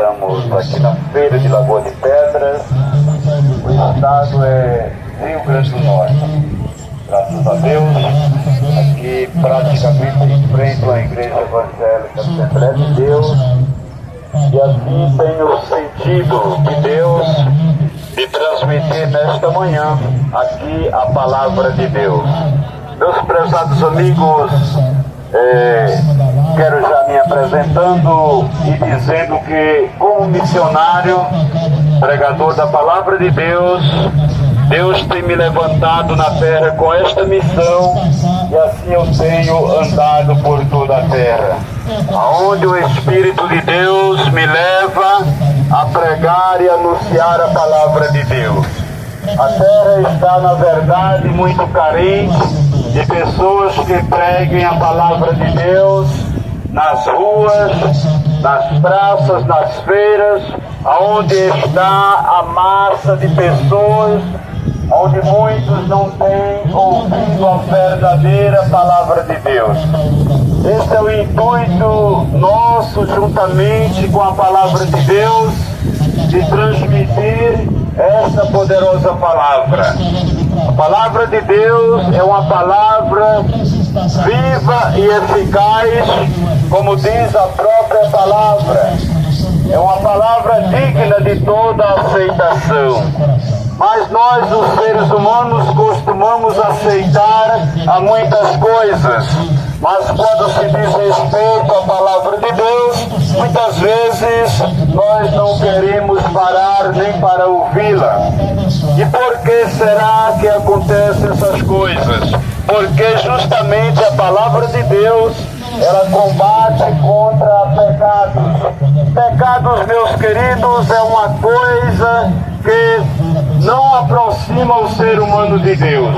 Estamos aqui na feira de Lagoa de Pedras. O estado é Rio Grande do Norte. Graças a Deus, aqui praticamente em frente à Igreja Evangélica Assembleia de Deus. E assim tenho sentido de Deus de transmitir nesta manhã aqui a palavra de Deus. Meus prezados amigos, quero já me apresentando e dizendo que, como missionário, pregador da palavra de Deus, Deus tem me levantado na terra com esta missão e assim eu tenho andado por toda a terra, aonde o Espírito de Deus me leva a pregar e anunciar a palavra de Deus. A terra está, na verdade, muito carente de pessoas que preguem a palavra de Deus nas ruas, nas praças, nas feiras, aonde está a massa de pessoas, onde muitos não têm ouvido a verdadeira palavra de Deus. Esse é o intuito nosso, juntamente com a palavra de Deus, de transmitir essa poderosa palavra. A palavra de Deus é uma palavra viva e eficaz, como diz a própria palavra. É uma palavra digna de toda aceitação. Mas nós, os seres humanos, costumamos aceitar a muitas coisas. Mas quando se diz respeito à palavra de Deus, muitas vezes nós não queremos parar nem para ouvi-la. E por que será que acontecem essas coisas? Porque justamente a palavra de Deus, ela combate contra pecados. Pecados, meus queridos, é uma coisa que não aproxima o ser humano de Deus.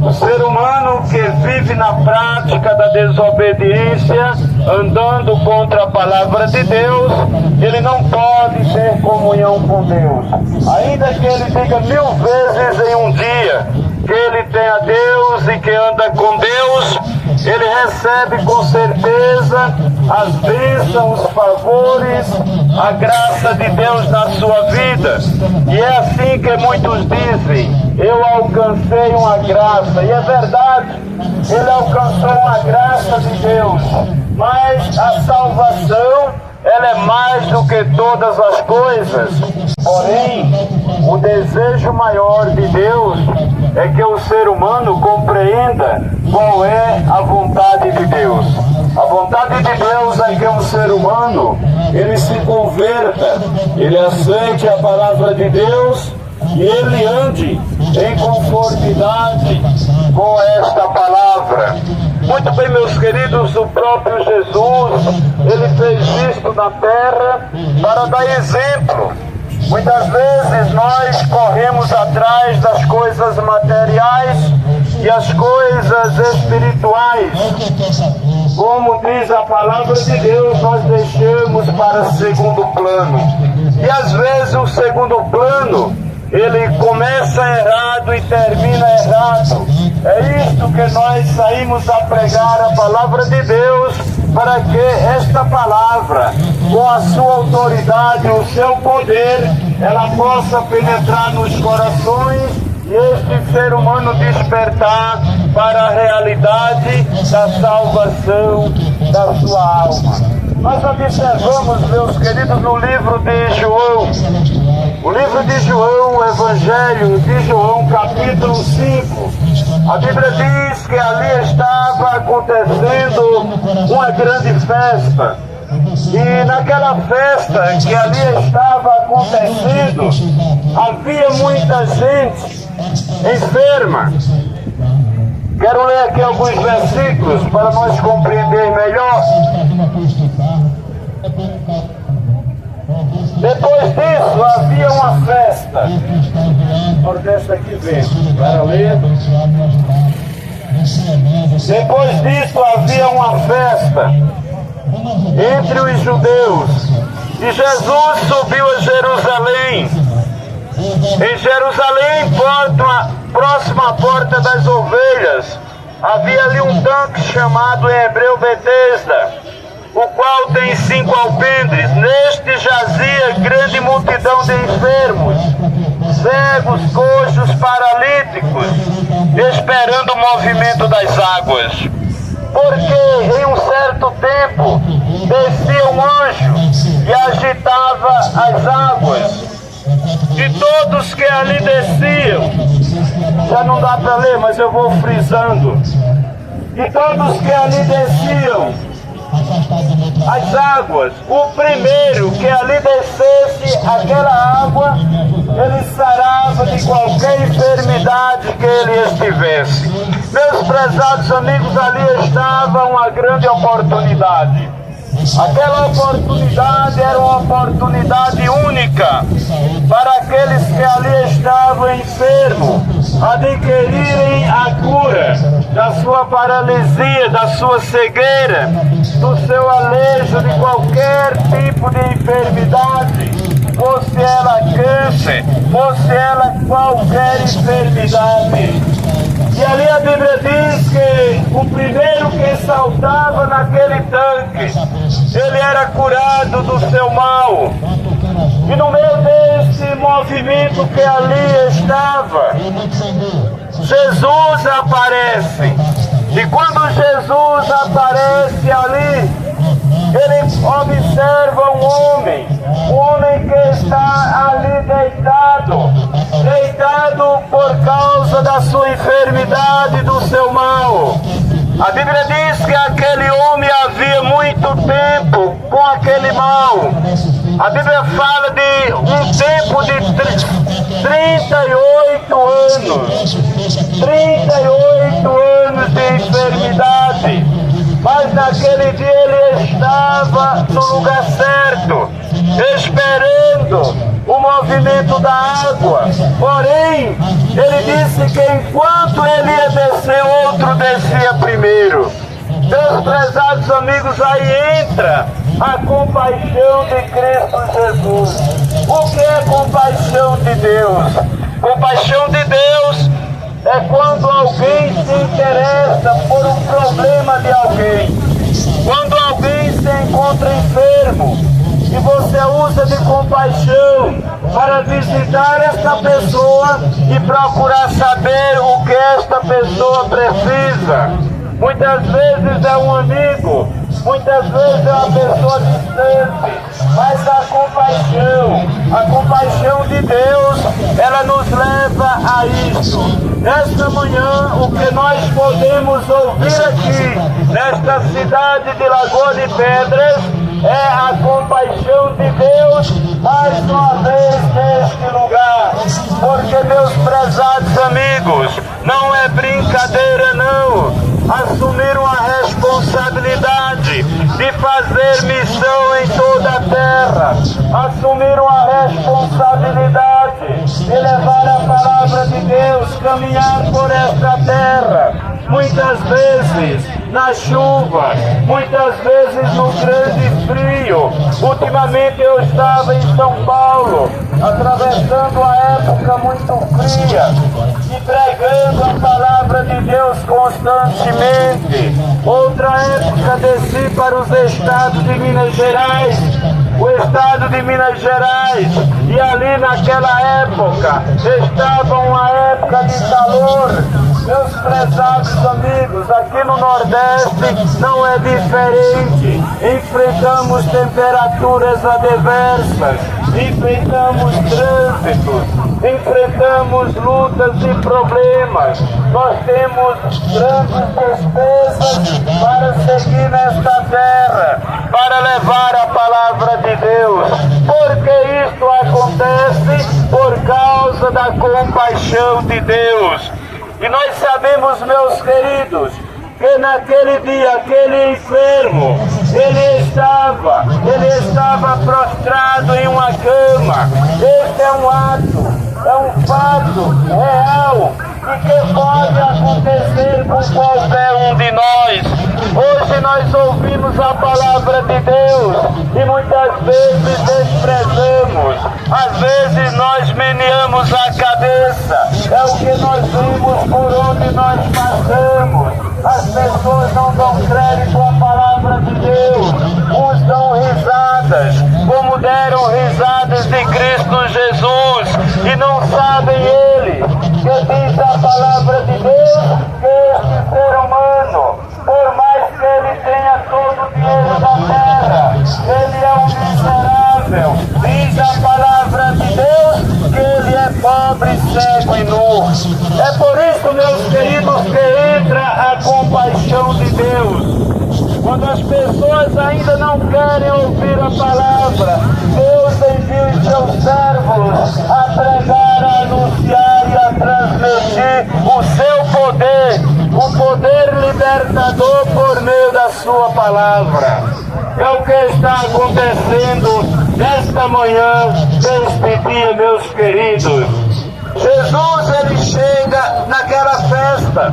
O ser humano que vive na prática da desobediência, andando contra a palavra de Deus, ele não pode ter comunhão com Deus. Ainda que ele diga 1000 vezes em um dia que ele tem a Deus e que anda com Deus, ele recebe com certeza as bênçãos, os favores, a graça de Deus na sua vida. E é assim que muitos dizem: eu alcancei uma graça. E é verdade, ele alcançou uma graça de Deus. Mas a salvação, ela é mais do que todas as coisas. Porém, o desejo maior de Deus é que o ser humano compreenda qual é a vontade de Deus. A vontade de Deus é que o ser humano, ele se converta, ele aceite a palavra de Deus e ele ande em conformidade com esta palavra. Muito bem, meus queridos, o próprio Jesus, ele fez isto na terra para dar exemplo. Muitas vezes nós corremos atrás das coisas materiais e as coisas espirituais. Como diz a palavra de Deus, nós deixamos para segundo plano. E às vezes o segundo plano, ele começa errado e termina errado. É isto que nós saímos a pregar a palavra de Deus, para que esta palavra, com a sua autoridade, o seu poder, ela possa penetrar nos corações e este ser humano despertar para a realidade da salvação da sua alma. Nós observamos, meus queridos, no livro de João, o livro de João, o Evangelho de João, capítulo 5, a Bíblia diz que ali estava acontecendo uma grande festa. E naquela festa que ali estava acontecendo, havia muita gente enferma. Quero ler aqui alguns versículos para nós compreender melhor. Depois disso havia uma festa. Nordeste aqui vem, para ler. Depois disso havia uma festa entre os judeus, e Jesus subiu a Jerusalém. Em Jerusalém, próxima à porta das ovelhas, havia ali um tanque chamado em hebreu Betesda, o qual tem 5 alpendres. Neste jazia grande multidão de enfermos, cegos, coxos, paralíticos, esperando o movimento das águas. Porque em um certo tempo descia um anjo e agitava as águas. E todos que ali desciam, já não dá para ler, mas eu vou frisando. E todos que ali desciam as águas, o primeiro que ali descesse aquela água, ele sarava de qualquer enfermidade que ele estivesse. Meus prezados amigos, ali estava uma grande oportunidade. Aquela oportunidade era uma oportunidade única para aqueles que ali estavam enfermos adquirirem a cura da sua paralisia, da sua cegueira, do seu alejo de qualquer tipo de enfermidade, fosse ela câncer, fosse ela qualquer enfermidade. E ali a Bíblia diz que o primeiro que saltava naquele tanque, ele era curado do seu mal. E no meio desse movimento que ali estava, Jesus aparece. E quando Jesus aparece ali, ele observa um homem que está ali deitado por causa da sua enfermidade, do seu mal. A Bíblia diz que aquele homem havia muito tempo com aquele mal. A Bíblia fala de um tempo de 38 anos. 38 anos de enfermidade. Mas naquele dia ele estava no lugar certo, esperando o movimento da água. Porém, ele disse que enquanto ele ia descer, outro descia primeiro. Meus prezados amigos, aí entra a compaixão de Cristo Jesus. O que é compaixão de Deus? Compaixão de Deus é quando alguém se interessa por um problema de alguém. Quando alguém se encontra enfermo e você usa de compaixão para visitar esta pessoa e procurar saber o que esta pessoa precisa. Muitas vezes é um amigo, muitas vezes é uma pessoa distante, mas a compaixão de Deus, ela nos leva a isso. Nesta manhã, o que nós podemos ouvir aqui, nesta cidade de Lagoa de Pedras, é a compaixão de Deus, mais uma vez neste lugar. Porque, meus prezados amigos, não é brincadeira não. Assumir uma responsabilidade de fazer missão em toda a terra, assumir uma responsabilidade de levar a palavra de Deus, caminhar por esta terra, muitas vezes na chuva, muitas vezes no grande frio. Ultimamente eu estava em São Paulo, atravessando uma época muito fria e pregando a palavra de Deus constantemente. Outra época desci para os estados de Minas Gerais, o estado de Minas Gerais, e ali naquela época estava uma época de calor. Meus prezados amigos, aqui no Nordeste não é diferente. Enfrentamos temperaturas adversas, enfrentamos trânsitos, enfrentamos lutas e problemas. Nós temos grandes despesas para seguir nesta terra, para levar a palavra de Deus. Porque isto acontece por causa da compaixão de Deus. E nós sabemos, meus queridos, que naquele dia, aquele enfermo, ele estava prostrado em uma cama. Este é um ato, é um fato real e que pode acontecer com qualquer um de nós. Hoje nós ouvimos a palavra de Deus e muitas vezes desprezamos, às vezes nós meneamos a cabeça. É o que nós vimos por onde nós passamos. As pessoas não dão crédito à palavra de Deus, uns dão meus queridos, que entra a compaixão de Deus. Quando as pessoas ainda não querem ouvir a palavra, Deus envia os seus servos a pregar, a anunciar e a transmitir o seu poder, o poder libertador por meio da sua palavra. É o que está acontecendo nesta manhã, neste dia, meus queridos. Jesus, ele chega naquela festa,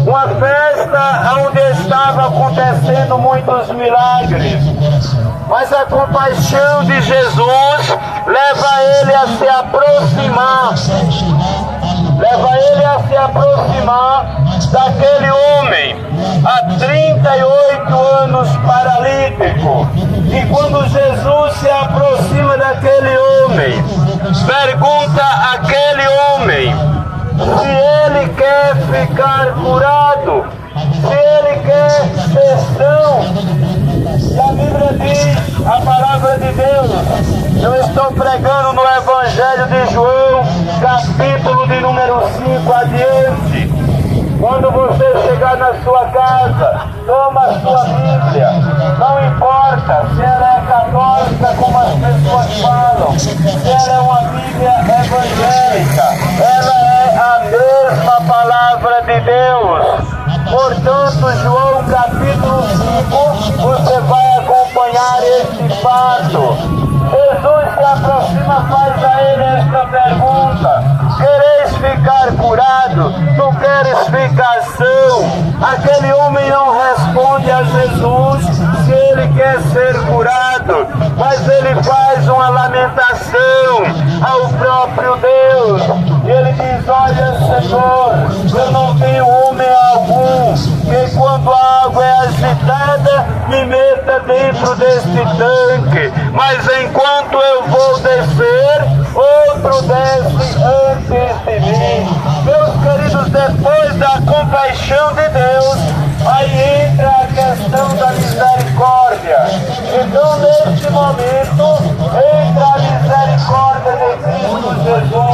uma festa onde estava acontecendo muitos milagres, mas a compaixão de Jesus leva ele a se aproximar daquele homem, há 38 anos paralítico. E quando Jesus se aproxima daquele homem, pergunta àquele homem se ele quer ficar curado, se ele quer ser são. E a Bíblia diz, a palavra de Deus, eu estou pregando no Evangelho de João, capítulo de número 5 adiante. Quando você chegar na sua casa, toma a sua Bíblia. Não importa se ela é católica, como as pessoas falam, se ela é uma Bíblia evangélica, ela é a mesma palavra de Deus. Portanto, João capítulo 5, você vai acompanhar este fato. Jesus se aproxima, faz a ele esta pergunta: quereis ficar curado? Tu queres ficar são? Aquele homem não responde a Jesus se ele quer ser curado, mas ele faz uma lamentação ao próprio Deus. E ele diz: olha, Senhor, eu não tenho homem algum que quando a água é agitada me meta dentro deste tanque, mas enquanto eu vou descer, outro desce antes de mim. Meus queridos, depois da compaixão de Deus, aí entra a questão da misericórdia. Então, neste momento, entra a misericórdia de Cristo Jesus.